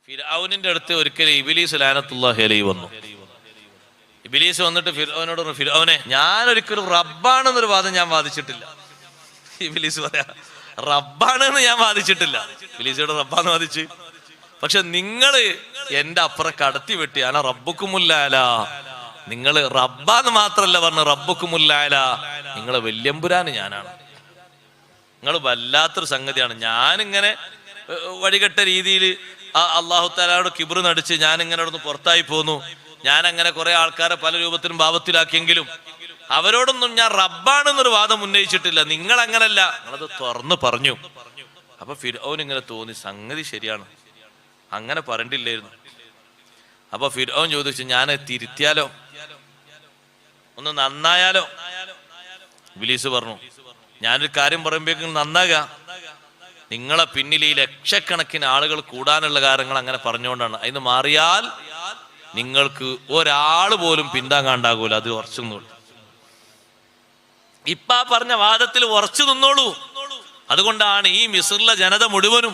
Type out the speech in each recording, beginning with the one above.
ഫിർഔനിന്റെ അടുത്ത് ഒരിക്കലും ഇബ്ലീസ് ലഅനത്തുല്ലാഹി അലൈഹി വന്നു. ഇബ്ലീസ് വന്നിട്ട് ഫിർഔനോട് പറഞ്ഞു, ഫിർഔനെ, ഞാനൊരിക്കലും റബ്ബാണെന്നൊരു വാദം ഞാൻ വാദിച്ചിട്ടില്ല. ഇബ്ലീസ് പറയാ, റബ്ബാണെന്ന് ഞാൻ വാദിച്ചിട്ടില്ല. ഇബ്ലീസോട് റബ്ബാന്ന് വാദിച്ച്, പക്ഷെ നിങ്ങള് എന്റെ അപ്പുറം കടത്തി വെട്ടി. അന റബ്ബുക്കുമുല്ലാല, നിങ്ങള് റബ്ബാന്ന് മാത്രല്ല പറഞ്ഞു, റബ്ബുക്കുമുല്ലാല, നിങ്ങളെ വല്യമ്പുരാന് ഞാനാണ്. നിങ്ങൾ വല്ലാത്തൊരു സംഗതിയാണ്. ഞാനിങ്ങനെ വഴികെട്ട രീതിയിൽ അള്ളാഹു തആലയോട് കിബ്ർ നടിച്ച് ഞാനിങ്ങനെ അവിടുന്ന് പുറത്തായി പോന്നു. ഞാൻ അങ്ങനെ കുറെ ആൾക്കാരെ പല രൂപത്തിലും ഭാവത്തിലാക്കിയെങ്കിലും അവരോടൊന്നും ഞാൻ റബ്ബാണെന്നൊരു വാദം ഉന്നയിച്ചിട്ടില്ല. നിങ്ങൾ അങ്ങനല്ല, നിങ്ങളത് തുറന്ന് പറഞ്ഞു. അപ്പൊ ഫിർഔൻ ഇങ്ങനെ തോന്നി, സംഗതി ശരിയാണ്, അങ്ങനെ പറഞ്ഞിട്ടില്ലായിരുന്നു. അപ്പൊ ഫിർഔൻ ചോദിച്ചു, ഞാൻ തിരുത്തിയാലോ, ഒന്ന് നന്നായാലോ? ഇബ്ലീസ് പറഞ്ഞു, ഞാനൊരു കാര്യം പറയുമ്പോഴേക്കും നന്നാക, നിങ്ങളെ പിന്നിൽ ഈ ലക്ഷക്കണക്കിന് ആളുകൾ കൂടാനുള്ള കാര്യങ്ങൾ അങ്ങനെ പറഞ്ഞുകൊണ്ടാണ്. അതിന് മാറിയാൽ നിങ്ങൾക്ക് ഒരാൾ പോലും പിന്താങ്ങാണ്ടാകൂല, അത് ഉറച്ചു നിന്നോളൂ. ഇപ്പ പറഞ്ഞ വാദത്തിൽ ഉറച്ചു നിന്നോളൂ. അതുകൊണ്ടാണ് ഈ മിസ്റിലെ ജനത മുഴുവനും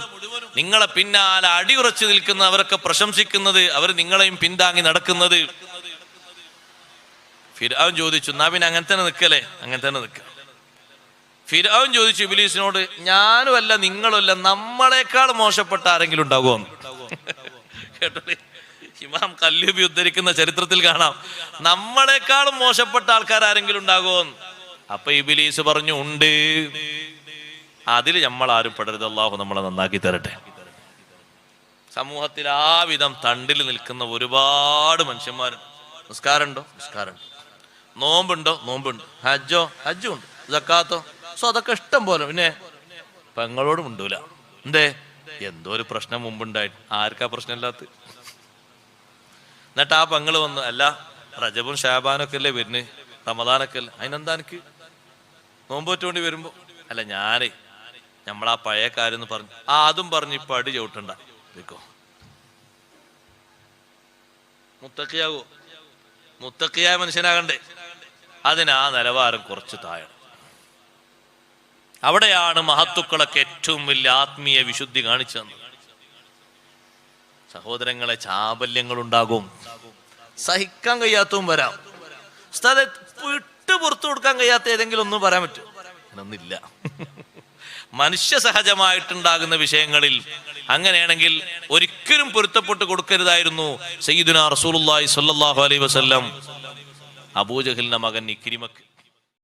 നിങ്ങളെ പിന്നാലെ അടിയുറച്ചു നിൽക്കുന്ന, അവരൊക്കെ പ്രശംസിക്കുന്നത്, അവർ നിങ്ങളെയും പിന്താങ്ങി നടക്കുന്നത്. ഫിർഔൻ ചോദിച്ചു, എന്നാ പിന്നെ അങ്ങനെ തന്നെ നിൽക്കല്ലേ? അങ്ങനെ തന്നെ നിൽക്ക. ഫിർഔൻ ചോദിച്ചു ഇബ്ലീസിനോട്, ഞാനുമല്ല നിങ്ങളുമല്ല, നമ്മളെക്കാൾ മോശപ്പെട്ട ആരെങ്കിലും ഉണ്ടാകുമോ? കേട്ടോളി, ഇമാം കല്ലൂബി ഉദ്ധരിക്കുന്ന ചരിത്രത്തിൽ കാണാം, നമ്മളെക്കാളും മോശപ്പെട്ട ആൾക്കാർ ആരെങ്കിലും ഉണ്ടാകുമോ? അപ്പൊ ഇബ്ലീസ് പറഞ്ഞു, ഉണ്ട്. അതിൽ നമ്മൾ ആരും പെടരുത്, അല്ലാഹു നമ്മളെ നന്നാക്കി തരട്ടെ. സമൂഹത്തിൽ ആ വിധം തണ്ടിൽ നിൽക്കുന്ന ഒരുപാട് മനുഷ്യന്മാരുണ്ട്. നിസ്കാരമുണ്ടോ? നിസ്കാരമുണ്ട്. നോമ്പുണ്ടോ? നോമ്പുണ്ട്. ഹജ്ജോ? ഹജ്ജും ഉണ്ട്. സക്കാത്തോ? അതൊക്കെ ഇഷ്ടം പോലെ. പിന്നെ പെങ്ങളോട് മിണ്ടൂല. എന്തേ? എന്തോ ഒരു പ്രശ്നം മുമ്പുണ്ടായിട്ട്. ആർക്കാ പ്രശ്നമില്ലാത്ത? എന്നിട്ട് ആ പെങ്ങള് വന്നു, അല്ല റജബും ഷാബാനൊക്കെ അല്ലേ വരുന്നത്, റമദാനൊക്കെ അല്ലേ, അതിനെന്താ എനിക്ക് നോമ്പ് പറ്റുകൊണ്ട് വരുമ്പോ? അല്ല, ഞാനേ നമ്മളാ പഴയ കാര്യം എന്ന് പറഞ്ഞു. അതും പറഞ്ഞ് ഇപ്പൊ അടി ചവിട്ടണ്ട, വെക്കോ. മുത്തക്കിയാകോ? മുത്തക്കിയായ മനുഷ്യനാകണ്ടേ? അതിനാ നിലവാരം കുറച്ച് താഴെ. അവിടെയാണ് മഹത്തുക്കളൊക്കെ ഏറ്റവും വലിയ ആത്മീയ വിശുദ്ധി കാണിച്ചു തന്നത്. സഹോദരങ്ങളെ, ചാബല്യങ്ങൾ ഉണ്ടാകും, സഹിക്കാൻ കഴിയാത്തതും വരാം. വിട്ടു പുറത്തു കൊടുക്കാൻ കഴിയാത്ത ഏതെങ്കിലും ഒന്നും പറയാൻ പറ്റും? അങ്ങനൊന്നില്ല. മനുഷ്യ സഹജമായിട്ടുണ്ടാകുന്ന വിഷയങ്ങളിൽ അങ്ങനെയാണെങ്കിൽ ഒരിക്കലും പൊരുത്തപ്പെട്ട് കൊടുക്കരുതായിരുന്നു. സയ്യിദുനാ റസൂലുള്ളാഹി സ്വല്ലല്ലാഹു അലൈഹി വസല്ലം അബൂജഹലിന്റെ മകൻ ഇക്രിമക്ക്